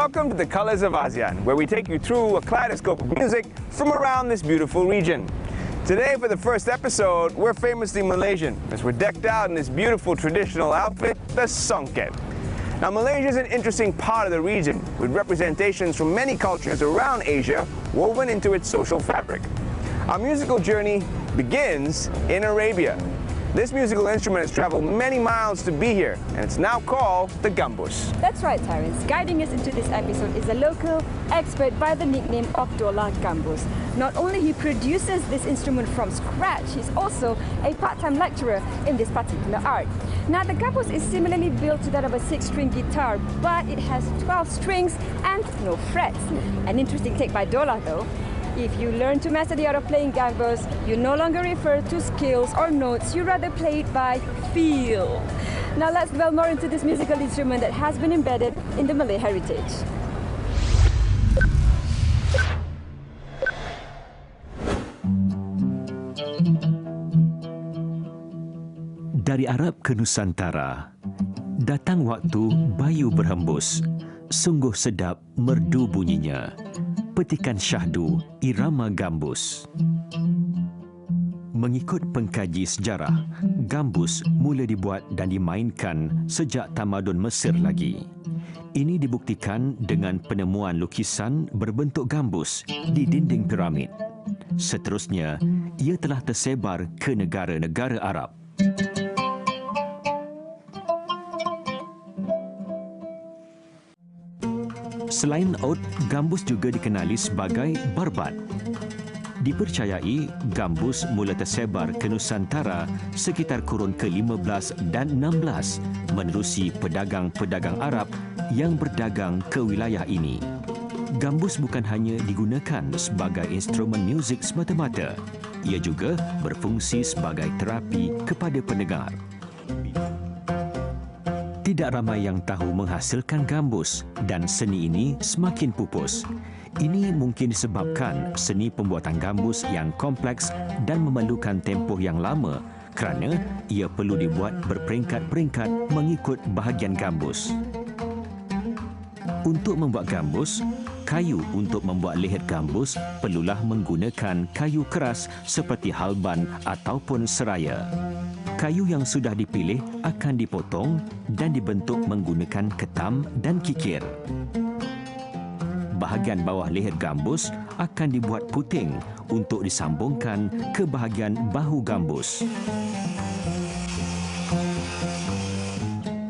Welcome to the Colors of Asean, where we take you through a kaleidoscope of music from around this beautiful region. Today, for the first episode, we're famously Malaysian, as we're decked out in this beautiful traditional outfit, the songket. Now, Malaysia is an interesting part of the region, with representations from many cultures around Asia woven into its social fabric. Our musical journey begins in Arabia. This musical instrument has traveled many miles to be here, and it's now called the gambus. That's right, Terence. Guiding us into this episode is a local expert by the nickname of Dollah Gambus. Not only he produces this instrument from scratch, he's also a part-time lecturer in this particular art. Now, the gambus is similarly built to that of a 6-string guitar, but it has 12 strings and no frets. An interesting take by Dollah, though. If you learn to master the art of playing gambus, you no longer refer to skills or notes, you rather play it by feel. Now let's delve more into this musical instrument that has been embedded in the Malay heritage. Dari Arab ke Nusantara, datang waktu bayu berhembus, sungguh sedap merdu bunyinya. Petikan syahdu irama gambus. Mengikut pengkaji sejarah, gambus mula dibuat dan dimainkan sejak tamadun Mesir lagi. Ini dibuktikan dengan penemuan lukisan berbentuk gambus di dinding piramid. Seterusnya, ia telah tersebar ke negara-negara Arab. Selain oud, gambus juga dikenali sebagai barbat. Dipercayai, gambus mula tersebar ke Nusantara sekitar kurun ke-15 dan 16 menerusi pedagang-pedagang Arab yang berdagang ke wilayah ini. Gambus bukan hanya digunakan sebagai instrumen muzik semata-mata, ia juga berfungsi sebagai terapi kepada pendengar. Tidak ramai yang tahu menghasilkan gambus dan seni ini semakin pupus. Ini mungkin disebabkan seni pembuatan gambus yang kompleks dan memerlukan tempoh yang lama kerana ia perlu dibuat berperingkat-peringkat mengikut bahagian gambus. Untuk membuat gambus, kayu untuk membuat leher gambus perlulah menggunakan kayu keras seperti halban ataupun seraya. Kayu yang sudah dipilih akan dipotong dan dibentuk menggunakan ketam dan kikir. Bahagian bawah leher gambus akan dibuat puting untuk disambungkan ke bahagian bahu gambus.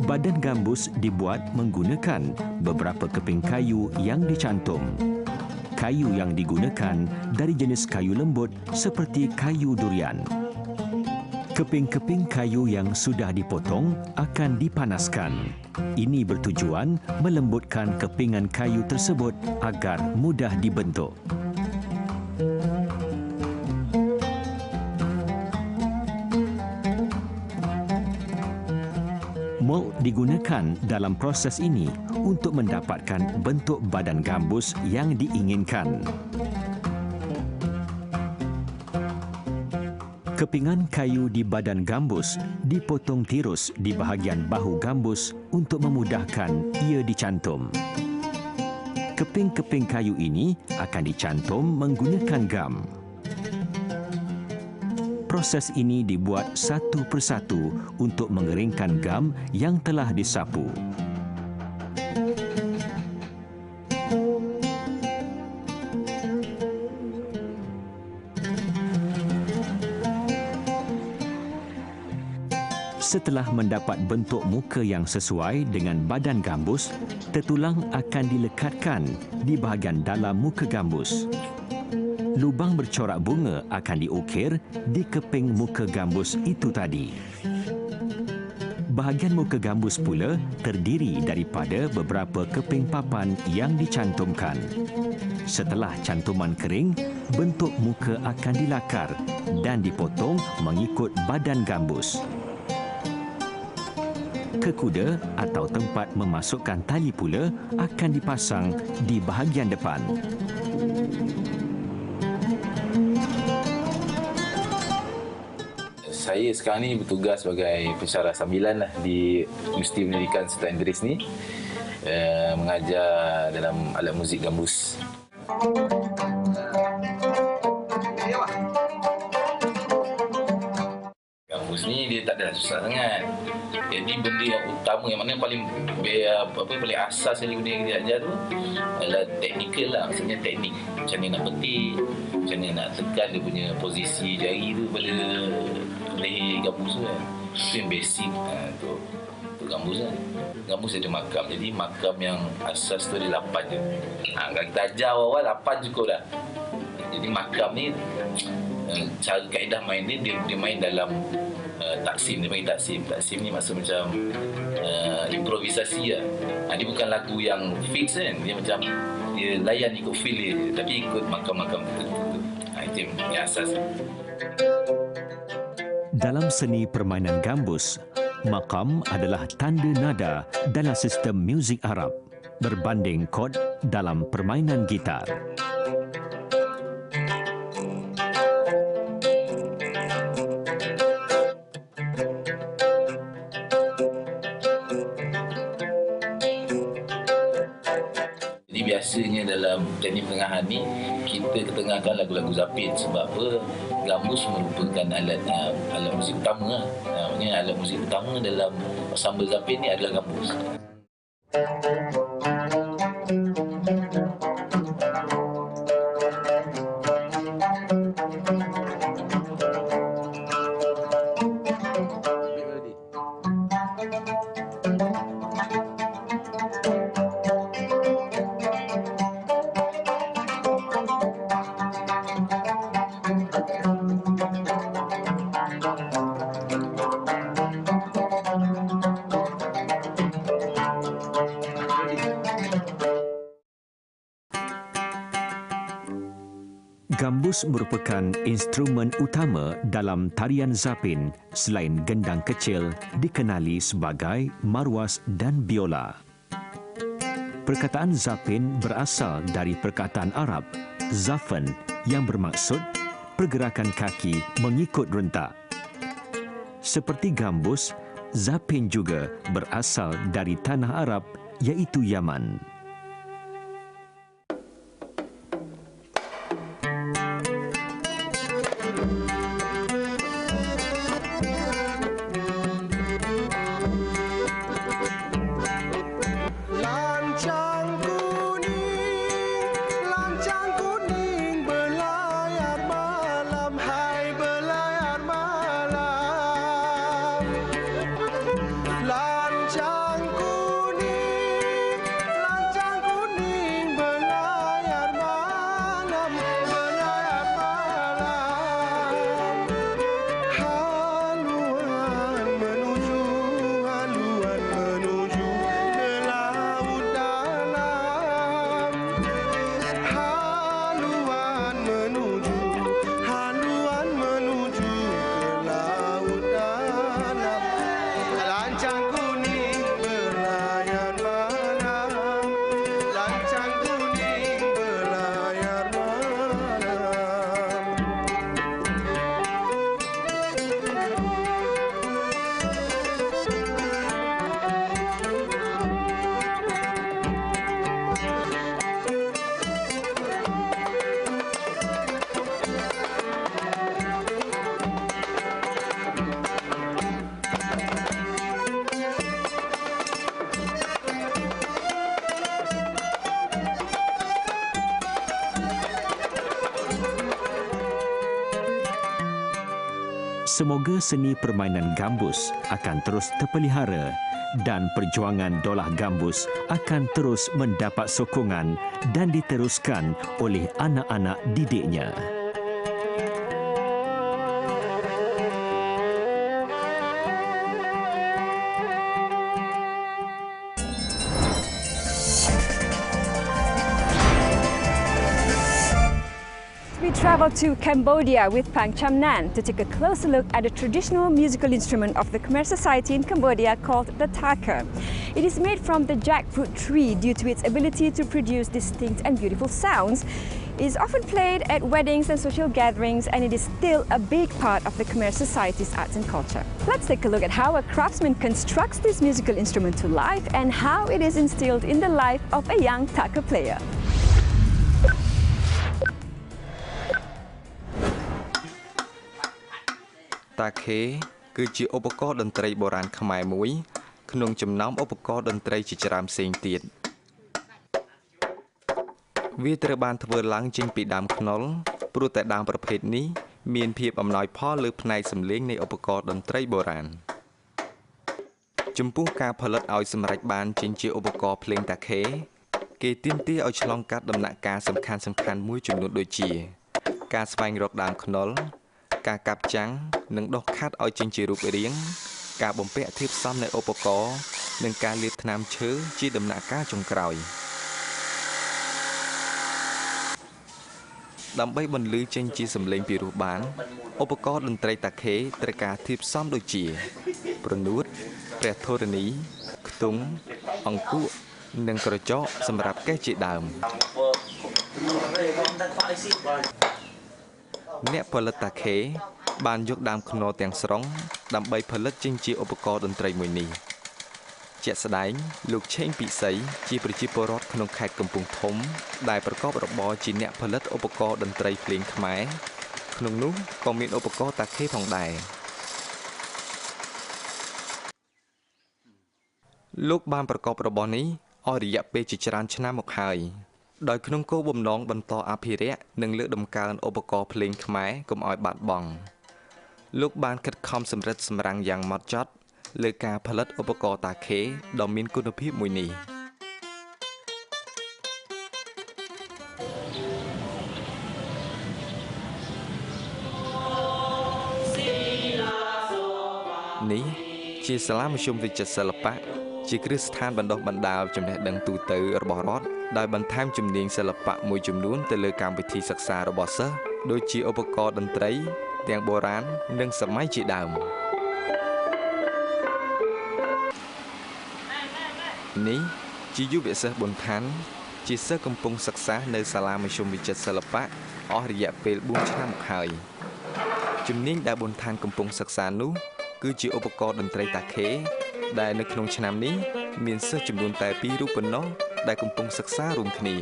Badan gambus dibuat menggunakan beberapa keping kayu yang dicantum. Kayu yang digunakan dari jenis kayu lembut seperti kayu durian. Keping-keping kayu yang sudah dipotong akan dipanaskan. Ini bertujuan melembutkan kepingan kayu tersebut agar mudah dibentuk. Mold digunakan dalam proses ini untuk mendapatkan bentuk badan gambus yang diinginkan. Kepingan kayu di badan gambus dipotong tirus di bahagian bahu gambus untuk memudahkan ia dicantum. Keping-keping kayu ini akan dicantum menggunakan gam. Proses ini dibuat satu persatu untuk mengeringkan gam yang telah disapu. Setelah mendapat bentuk muka yang sesuai dengan badan gambus, tertulang akan dilekatkan di bahagian dalam muka gambus. Lubang bercorak bunga akan diukir di keping muka gambus itu tadi. Bahagian muka gambus pula terdiri daripada beberapa keping papan yang dicantumkan. Setelah cantuman kering, bentuk muka akan dilakar dan dipotong mengikut badan gambus. Kekuda atau tempat memasukkan tali pula akan dipasang di bahagian depan. Saya sekarang ni bertugas sebagai pensyarah sambilan di Universiti Pendidikan Serta Inggeris ni. mengajar dalam alat muzik gambus. Gambus ni dia tak adalah susah sangat. Jadi benda yang utama, yang mana paling paling asas dari benda yang kita ajar tu adalah teknikal lah, maksudnya teknik. Macam mana nak petik, macam mana nak tekan dia punya posisi jari tu pada leher gambus tu kan. Itu yang basic untuk gambus kan. Gambus ada makam, jadi makam yang asas tu ada 8 je. Kalau kita ajar awal 8 cukup dah. Jadi makam ni cara kaedah main dia main dalam taksim. Dia panggil taksim. Taksim ni maksud macam improvisasi lah. Dia bukan lagu yang fix kan. Dia macam dia layan ikut feel dia, tapi ikut makam-makam tertentu. Itu yang asas. Dalam seni permainan gambus, makam adalah tanda nada dalam sistem muzik Arab berbanding kod dalam permainan gitar. Jadi biasanya dalam teknik pertengahan ni kita ketengahkan lagu-lagu zapin. Sebab apa? Gambus merupakan alat muzik utama lah. Maksudnya alat muzik utama dalam ensemble zapin ni adalah gambus. Gambus merupakan instrumen utama dalam tarian zapin selain gendang kecil dikenali sebagai marwas dan biola. Perkataan zapin berasal dari perkataan Arab zafan yang bermaksud pergerakan kaki mengikut rentak. Seperti gambus, zapin juga berasal dari tanah Arab iaitu Yaman. Semoga seni permainan gambus akan terus terpelihara dan perjuangan dolah gambus akan terus mendapat sokongan dan diteruskan oleh anak-anak didiknya. Travel to Cambodia with Pang Cham Nan to take a closer look at the traditional musical instrument of the Khmer society in Cambodia called the takhe. It is made from the jackfruit tree due to its ability to produce distinct and beautiful sounds. It is often played at weddings and social gatherings, and it is still a big part of the Khmer society's arts and culture. Let's take a look at how a craftsman constructs this musical instrument to life and how it is instilled in the life of a young takhe player. Takhe គឺជាឧបករណ៍តន្ត្រីបុរាណខ្មែរមួយក្នុងចំណោមឧបករណ៍តន្ត្រីជាច្រើនផ្សេងទៀតវាត្រូវបានធ្វើឡើងចេញពីដើមខ្នុរព្រោះតែដើមប្រភេទនេះមានភាពអំណោយផលលើផ្នែកសំឡេងនៃឧបករណ៍តន្ត្រីបុរាណចំពោះការផលិតឲ្យសម្រេចបានចេញជាឧបករណ៍ភ្លេងតាខេគេទាមទារឲ្យឆ្លងកាត់ដំណាក់កាលសំខាន់ៗមួយចំនួនដូចជាការស្វែងរកដើមខ្នុរការកាប់ចាំងនិងដុសខាត់ឲ្យចេញជារូបរាងការបំពាក់ធាតុផ្សំនៃឧបករណ៍និងការលាបថ្នាំឈើជាដំណាក់កាលចុងក្រោយដើម្បីបន្លឺចេញជាសំឡេងពីរោះបានឧបករណ៍តន្ត្រីតាខេត្រូវការធាតុផ្សំដូចជាប្រនួតព្រះធរណីខ្ទង់អង្គុនិងក្រចកសម្រាប់កេះជាដើមអ្នកផលិតតាខេបានយកដើមខ្នុរទាំងស្រុងដើម្បីផលិតចេញជាឧបករណ៍តន្ត្រីមួយនេះជាក់ស្ដែងលោកឆេងពិសីជាប្រជាពលរដ្ឋក្នុងខេត្តកំពង់ធំដែលប្រកបរបរជាអ្នកផលិតឧបករណ៍តន្ត្រីភ្លេងខ្មែរក្នុងនោះក៏មានឧបករណ៍តាខេផងដែរលោកបានប្រកបរបរនេះអស់រយៈពេលជាច្រើនឆ្នាំមកហើយដោយក្នុងគោលបំណងបន្តអភិរក្សនិងលើកតម្កើងឧបករណ៍ភ្លេងខ្មែរកុំឲ្យបាត់បង់លោកបានខិតខំសម្រិតសម្រាំងយ៉ាងម៉ត់ចត់លើការផលិតឧបករណ៍តាខេដ៏មានគុណភាពមួយនេះនេះជាសាលាមធ្យមវិចិត្រសិល្បៈជាគ្រឹះស្ថានបណ្ដុះបណ្ដាលចំណេះដឹងទូទៅរបស់រដ្ឋដោយបន្ថែមជំនាញសិល្បៈមួយចំនួនទៅលើកម្មវិធីសិក្សារបស់សិស្សដូចជាឧបករណ៍តន្ត្រីទាំងបុរាណនិងសម័យជាដើមនេះជាយុវសិស្សប៊ុនឋានជាសិស្សកំពុងសិក្សានៅសាលាមធ្យមវិចិត្រសិល្បៈអស់រយៈពេល4ឆ្នាំមកហើយជំនាញដែលប៊ុនឋានកំពុងសិក្សានោះគឺជាឧបករណ៍តន្ត្រីតាខេដែលនៅក្នុងឆ្នាំនេះមានសិស្សចំនួនតែ2រូបប៉ុណ្ណោះដែលកំពុងសិក្សារួមគ្នា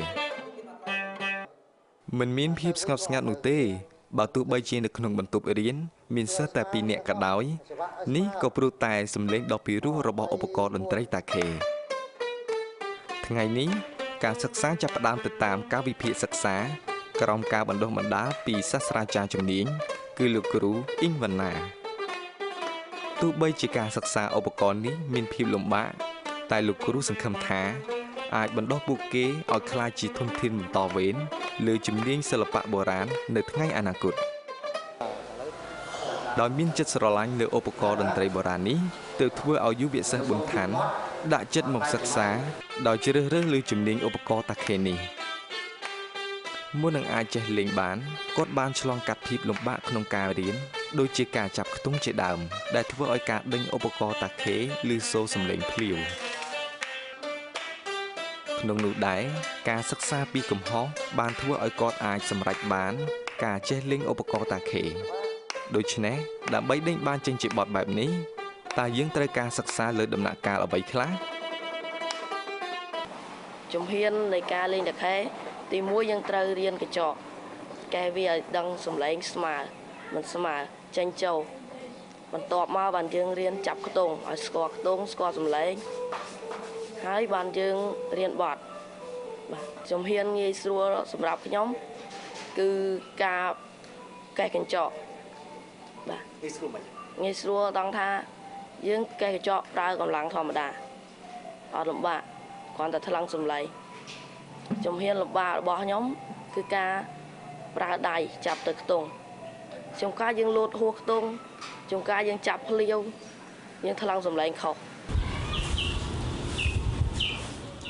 មិនមានភាពស្ងប់ស្ងាត់នោះទេបើទោះបីជានៅក្នុងបន្ទប់រៀនមានសិស្សតែ2នាក់ក៏ដោយនេះក៏ព្រោះតែសំឡេងដ៏ពិរោះរបស់ឧបករណ៍តន្ត្រីតាខេថ្ងៃនេះការសិក្សាចាប់ផ្ដើមទៅតាមការវិភាគសិក្សាក្រោមការបណ្ដុះបណ្ដាលពីសាស្ត្រាចារ្យជំនាញគឺលោកគ្រូអ៊ីងវ៉ាណាទោះបីជាការសិក្សាឧបករណ៍នេះមានភាពលំបាកតែលោកគ្រូសង្ឃឹមថាអាចបណ្ដុះពួកគេឲ្យក្លាយជាធនធានបន្តវេនលើជំនាញសិល្បៈបុរាណនៅថ្ងៃអនាគតដោយមានចិត្តស្រឡាញ់លើឧបករណ៍តន្ត្រីបុរាណនេះទើបធ្វើឲ្យយុវសិស្សប៊ុនឋានដាក់ចិត្តមកសិក្សាដោយជ្រើសរើសលើជំនាញឧបករណ៍តាខេនេះមុននឹងអាចចេះលេងបានគាត់បានឆ្លងកាត់ភាពលំបាកក្នុងការរៀនដូចជាការចាប់ខ្ទង់ជាដើមដែលធ្វើឲ្យការដេញឧបករណ៍តាខេឮសូរសំឡេងភ្លាវក្នុងនោះដែរការសិក្សាពីកំហុសបានធ្វើឲ្យគាត់អាចសម្រេចបានការចេះលេងឧបករណ៍តាខេដូច្នេះដើម្បីដេញបានចេញជាបទបែបនេះតើយើងត្រូវការសិក្សាលើដំណាក់កាលអ្វីខ្លះជំហាននៃការលេងតាខេទី1យើងត្រូវរៀនកញ្ចក់កែវាឲ្យដឹងសំឡេងស្មើមិនស្មើចេញចូលបន្ទាប់មកបានយើងរៀនចាប់ខ្ទង់ឲ្យស្គាល់ខ្ទង់ស្គាល់សំឡេងហើយបានយើងរៀនបទបាទជំហានងាយស្រួលសម្រាប់ខ្ញុំគឺការកែកញ្ចក់បាទងាយស្រួលដល់ថាយើងកែកញ្ចក់ប្រើកម្លាំងធម្មតាអត់លំបាកគ្រាន់តែថ្លឹងសំឡេងជំហានលំបាករបស់ខ្ញុំគឺការប្រើដៃចាប់ទៅខ្ទង់ជួនកាលយើងលោតហួសខ្ទង់ជួនកាលយើងចាប់ភ្លាវយើងថ្លឹងសំឡេងខុស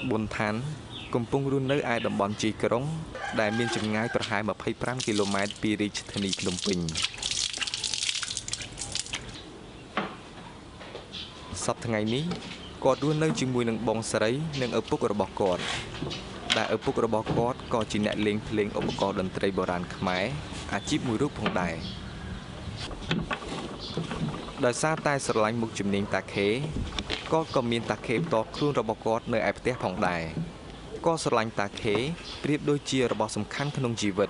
ប៊ុនឋានកំពុងរស់នៅឯតំបន់ជីក្រុងដែលមានចម្ងាយប្រហែល25គីឡូម៉ែត្រពីរាជធានីភ្នំពេញសប្តាហ៍ថ្ងៃនេះគាត់រស់នៅជាមួយនឹងបងស្រីនិងឪពុករបស់គាត់ ដែលឪពុករបស់គាត់ក៏ជាអ្នកលេងភ្លេងឧបករណ៍តន្ត្រីបុរាណខ្មែរអាជីពមួយរូបផងដែរដោយសារតែស្រឡាញ់មុខជំនាញតាខេគាត់ក៏មានតាខេផ្ទាល់ខ្លួនរបស់គាត់នៅឯផ្ទះផងដែរគាត់ស្រឡាញ់តាខេប្រៀបដូចជារបស់សំខាន់ក្នុងជីវិត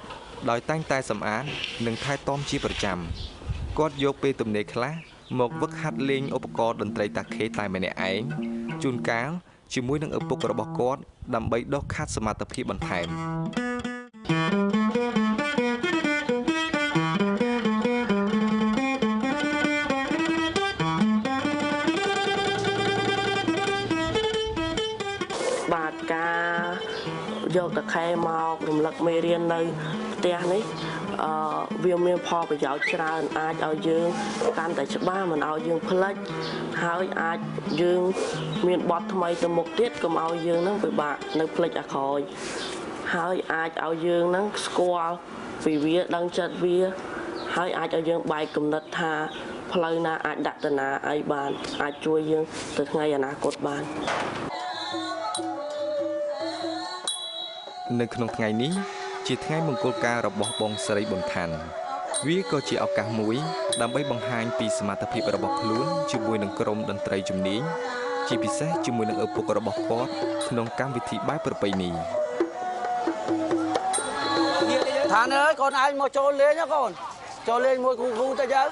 ដោយតែងតែសម្អាតនិងថែទាំជាប្រចាំគាត់យកពេលទំនេរខ្លះមកវឹកហាត់លេងឧបករណ៍តន្ត្រីតាខេតែម្នាក់ឯងជួនកាលជាមួយនឹងឪពុករបស់គាត់ដើម្បីដុសខាត់សមត្ថភាពបន្ថែមបាទការយកតាខេមករំលឹកមេរៀននៅផ្ទះនេះវាមានផលប្រយោជន៍ច្រើនអាចឲ្យយើងកាន់តែច្បាស់មិនឲ្យយើងភ្លេចហើយអាចយើងមានបទថ្មីទៅមុខទៀតកុំឲ្យយើងនឹងពិបាកនៅភ្លេចអាក្រោយហើយអាចឲ្យយើងនឹងស្គាល់ពីវាដឹងចិត្តវាហើយអាចឲ្យយើងបែកគំនិតថាផ្លូវណាអាចដាក់តាណាអីបានអាចជួយយើងទៅថ្ងៃអនាគតបាននៅក្នុងថ្ងៃនេះជាថ្ងៃមង្គលការរបស់បងស្រីប៊ុនថាន់វាក៏ជាឱកាសមួយដើម្បីបង្ហាញពីសមត្ថភាពរបស់ខ្លួនជាមួយនឹងក្រុមតន្ត្រីជំនាញជាពិសេសជាមួយនឹងឪពុករបស់គាត់ក្នុងកម្មវិធីបែបប្រពៃណីថានអើយកូនឯងមកចូលលេងណាកូនចូលលេងមួយគ្រូទៅទៅ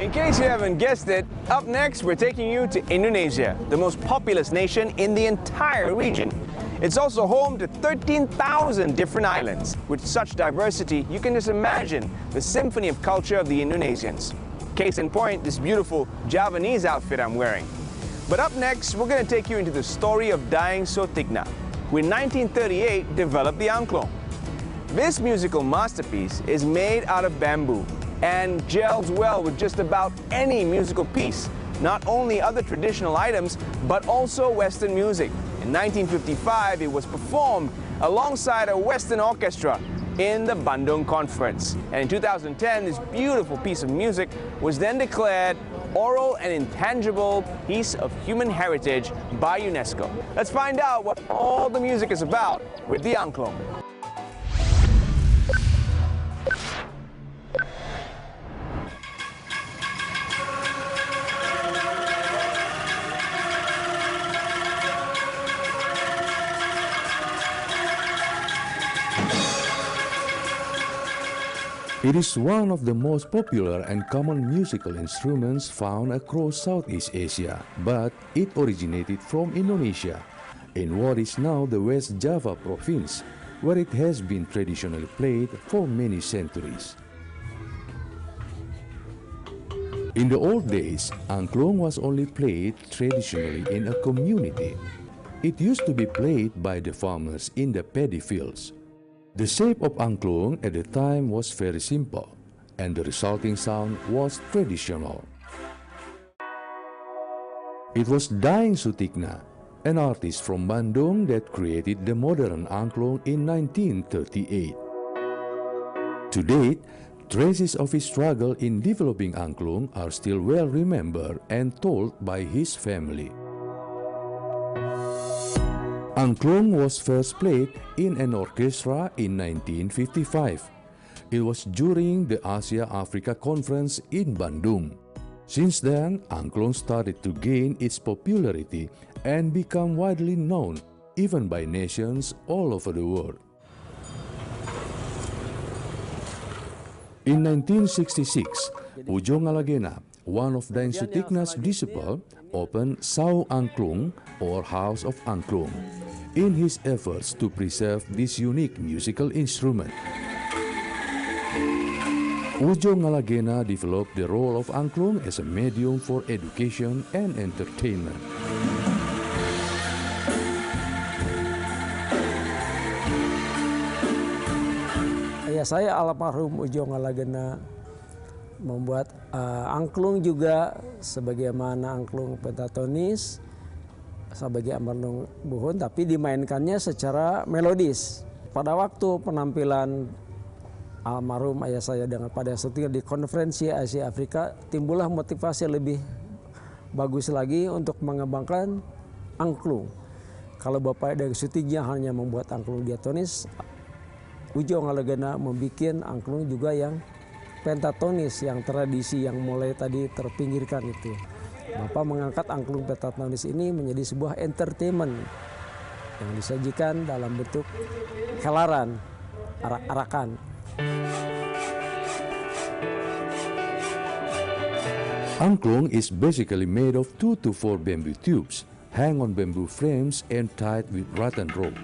In case you haven't guessed it, up next we're taking you to Indonesia, the most populous nation in the entire region. It's also home to 13,000 different islands. With such diversity, you can just imagine the symphony of culture of the Indonesians. Case in point, this beautiful Javanese outfit I'm wearing. But up next, we're going to take you into the story of Daeng Sotikna, who in 1938 developed the angklung. This musical masterpiece is made out of bamboo and gels well with just about any musical piece, not only other traditional items, but also Western music. In 1955, it was performed alongside a Western orchestra in the Bandung Conference. And in 2010, this beautiful piece of music was then declared oral and intangible piece of human heritage by UNESCO. Let's find out what all the music is about with the angklung. It is one of the most popular and common musical instruments found across Southeast Asia, but it originated from Indonesia, in what is now the West Java province, where it has been traditionally played for many centuries. In the old days, angklung was only played traditionally in a community. It used to be played by the farmers in the paddy fields. The shape of angklung at the time was very simple, and the resulting sound was traditional. It was Daeng Sutikna, an artist from Bandung, that created the modern angklung in 1938. To date, traces of his struggle in developing angklung are still well remembered and told by his family. Angklung was first played in an orchestra in 1955. It was during the Asia-Africa Conference in Bandung. Since then, angklung started to gain its popularity and become widely known even by nations all over the world. In 1966, Ujo Ngalagena, one of Daeng Sutikna's disciples, opened Sau Angklung, or House of Angklung, in his efforts to preserve this unique musical instrument. Ujo Ngalagena developed the role of angklung as a medium for education and entertainment. Ya, saya almarhum Ujo Ngalagena membuat angklung juga sebagaimana angklung pentatonis sebagai ambalung buhun, tapi dimainkannya secara melodis. Pada waktu penampilan almarhum ayah saya dengan pada Sutikna di konferensi Asia Afrika, timbullah motivasi lebih bagus lagi untuk mengembangkan angklung. Kalau Bapak Daeng Sutikna hanya membuat angklung diatonis, Ujo Ngalagena membuat angklung juga yang pentatonis, yang tradisi yang mulai tadi terpinggirkan itu. Bapak mengangkat angklung pentatonis ini menjadi sebuah entertainment yang disajikan dalam bentuk helaran, arak-arakan. Angklung is basically made of 2 to 4 bamboo tubes, hang on bamboo frames and tied with rattan rope.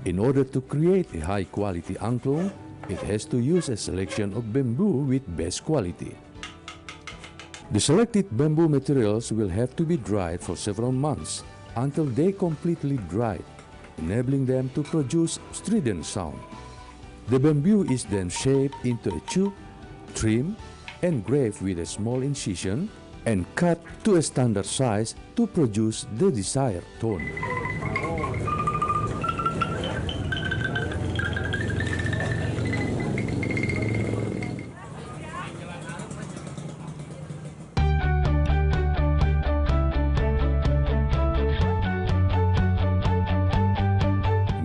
In order to create a high-quality angklung, it has to use a selection of bamboo with best quality. The selected bamboo materials will have to be dried for several months until they completely dry, enabling them to produce strident sound. The bamboo is then shaped into a tube, trimmed, engraved with a small incision, and cut to a standard size to produce the desired tone.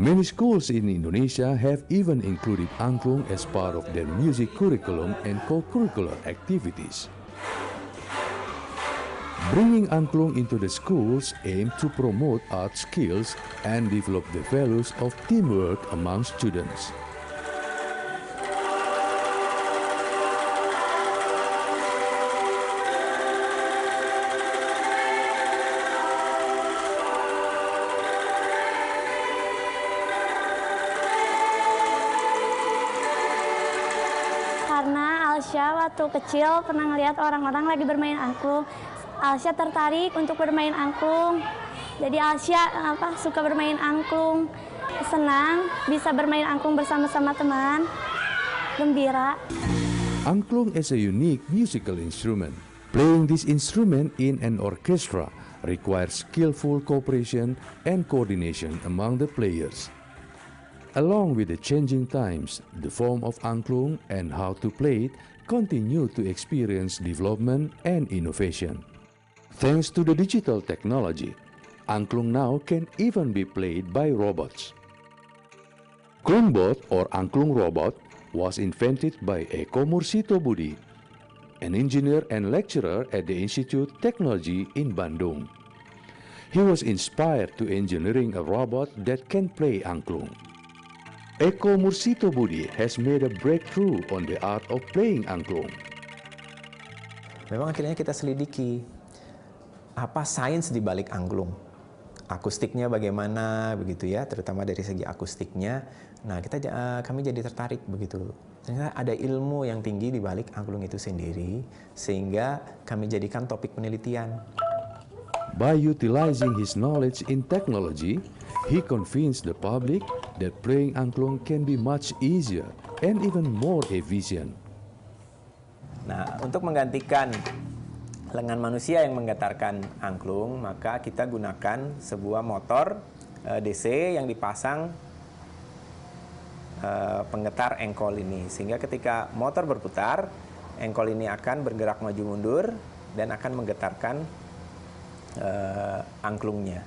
Many schools in Indonesia have even included angklung as part of their music curriculum and co-curricular activities. Bringing angklung into the schools aims to promote art skills and develop the values of teamwork among students. Karena Alsya waktu kecil pernah ngelihat orang-orang lagi bermain angklung. Alsya tertarik untuk bermain angklung. Jadi Alsya suka bermain angklung. Senang bisa bermain angklung bersama-sama teman. Gembira. Angklung is a unique musical instrument. Playing this instrument in an orchestra requires skillful cooperation and coordination among the players. Along with the changing times, the form of angklung and how to play it continue to experience development and innovation. Thanks to the digital technology, angklung now can even be played by robots. Klungbot or angklung robot was invented by Eko Mursito Budi, an engineer and lecturer at the Institute Technology in Bandung. He was inspired to engineering a robot that can play angklung. Eko Mursito Budi has made a breakthrough on the art of playing angklung. Memang akhirnya kita selidiki apa sains di balik angklung. Akustiknya bagaimana begitu ya, terutama dari segi akustiknya. Nah, kami jadi tertarik begitu. Ternyata ada ilmu yang tinggi di balik angklung itu sendiri, sehingga kami jadikan topik penelitian. By utilizing his knowledge in technology, he convinced the public that playing angklung can be much easier and even more efficient. Nah, untuk menggantikan lengan manusia yang menggetarkan angklung, maka kita gunakan sebuah motor DC yang dipasang penggetar engkol ini. Sehingga ketika motor berputar, engkol ini akan bergerak maju mundur dan akan menggetarkan angklungnya.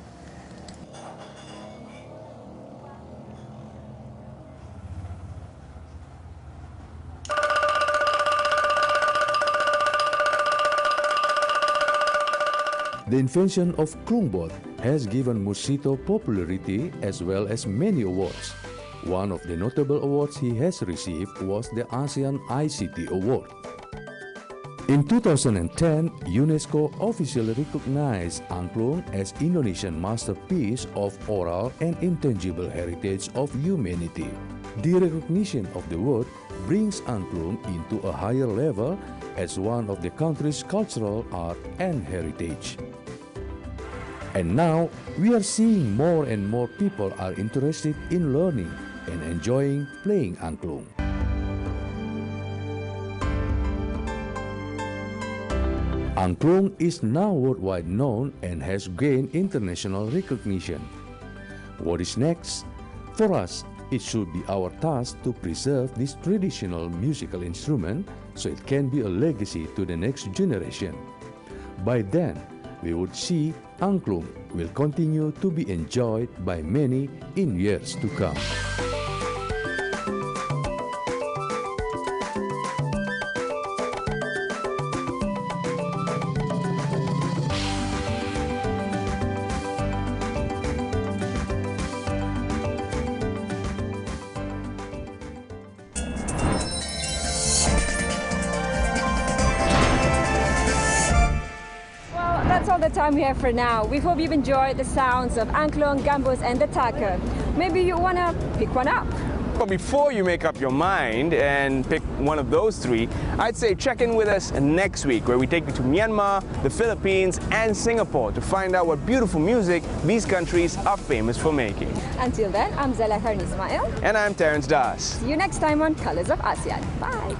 The invention of klungbot has given Musito popularity as well as many awards. One of the notable awards he has received was the ASEAN ICT Award. In 2010, UNESCO officially recognized angklung as Indonesian masterpiece of oral and intangible heritage of humanity. The recognition of the award brings angklung into a higher level as one of the country's cultural art and heritage. And now, we are seeing more and more people are interested in learning and enjoying playing angklung. Angklung is now worldwide known and has gained international recognition. What is next? For us, it should be our task to preserve this traditional musical instrument so it can be a legacy to the next generation. By then, we would see angklung will continue to be enjoyed by many in years to come. That's all the time we have for now. We hope you've enjoyed the sounds of angklung, gambus and the takhe. Maybe you want to pick one up. But before you make up your mind and pick one of those three, I'd say check in with us next week where we take you to Myanmar, the Philippines and Singapore to find out what beautiful music these countries are famous for making. Until then, I'm Zela Ismail. And I'm Terence Das. See you next time on Colors of ASEAN. Bye.